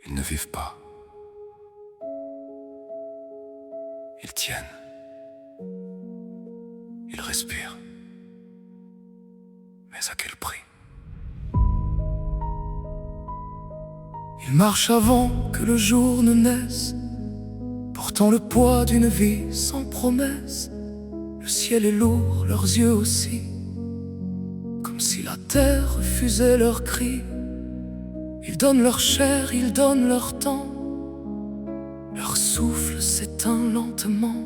Ils ne vivent pas. Ils tiennent. Ils respirent. Mais à quel prix? Ils marchent avant que le jour ne naisse, portant le poids d'une vie sans promesse. Le ciel est lourd, leurs yeux aussi, comme si la terre refusait leurs cris. Ils donnent leur chair, ils donnent leur temps. Leur souffle s'éteint lentement.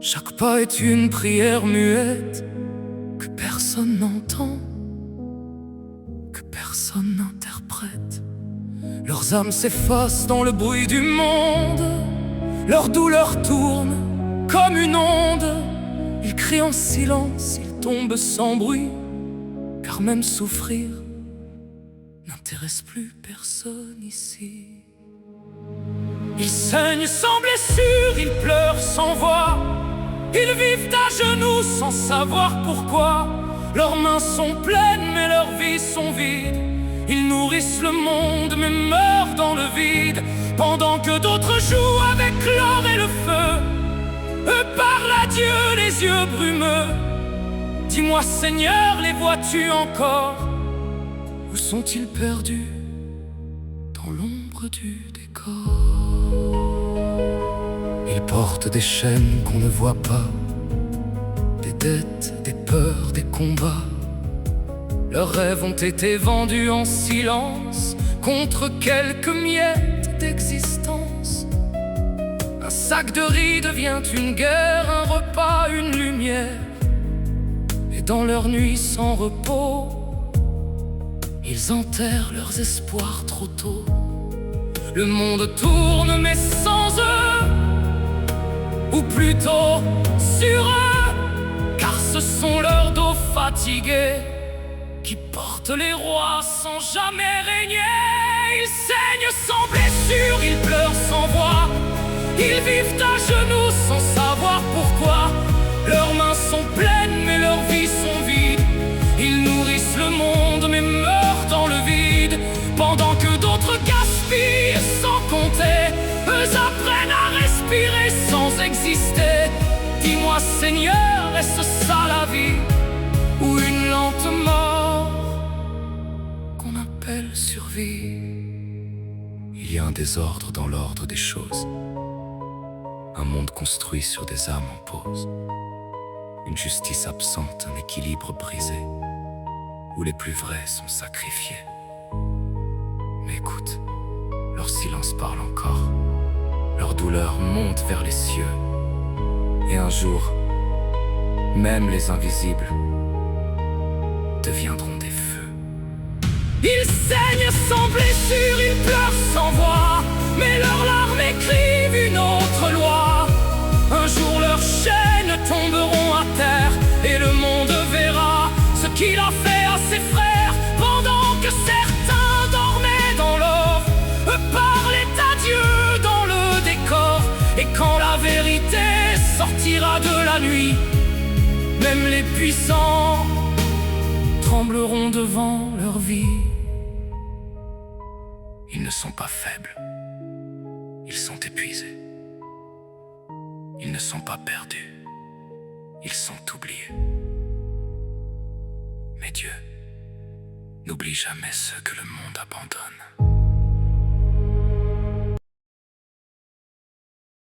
Chaque pas est une prière muette que personne n'entend, que personne n'interprète. Leurs âmes s'effacent dans le bruit du monde. Leur douleur tourne comme une onde. Ils crient en silence, ils tombent sans bruit, car même souffrir n'intéresse plus personne ici. Ils saignent sans blessure, ils pleurent sans voix. Ils vivent à genoux sans savoir pourquoi. Leurs mains sont pleines mais leurs vies sont vides. Ils nourrissent le monde mais meurent dans le vide. Pendant que d'autres jouent avec l'or et le feu, eux parlent à Dieu les yeux brumeux. Dis-moi Seigneur, les vois-tu encore? Où sont-ils perdus dans l'ombre du décor? Ils portent des chaînes qu'on ne voit pas, des dettes, des peurs, des combats. Leurs rêves ont été vendus en silence contre quelques miettes d'existence. Un sac de riz devient une guerre, un repas, une lumière. Et dans leur nuit sans repos, ils enterrent leurs espoirs trop tôt. Le monde tourne mais sans eux, ou plutôt sur eux, car ce sont leurs dos fatigués qui portent les rois sans jamais régner. Ils saignent sans blessure, ils pleurent sans voix. Ils vivent à genoux sans savoir pourquoi. Leurs mains sont pleines mais leurs vies sont vides. Ils nourrissent le monde mais meurent dans le vide. Pendant que d'autres gaspillent sans compter, eux apprennent à respirer sans exister. Dis-moi Seigneur, est-ce ça la vie, ou une lente mort qu'on appelle survie? Il y a un désordre dans l'ordre des choses, un monde construit sur des âmes en pause, une justice absente, un équilibre brisé, où les plus vrais sont sacrifiés. Mais écoute, leur silence parle encore, leur douleur monte vers les cieux. Et un jour, même les invisibles deviendront des feux. Ils saignent sans blessure, ils pleurent sans voix, mais leurs larmes écrivent une autre loi. Un jour leurs chaînes tomberont à terre, et le monde verra ce qu'il a fait à ses frères. Pendant que certains dormaient dans l'or, eux parlaient à Dieu dans le décor. Et quand la vérité sortira de la nuit, même les puissants trembleront devant leur vie. Ils ne sont pas faibles, ils sont épuisés. Ils ne sont pas perdus, ils sont oubliés. Mais Dieu n'oublie jamais ceux que le monde abandonne.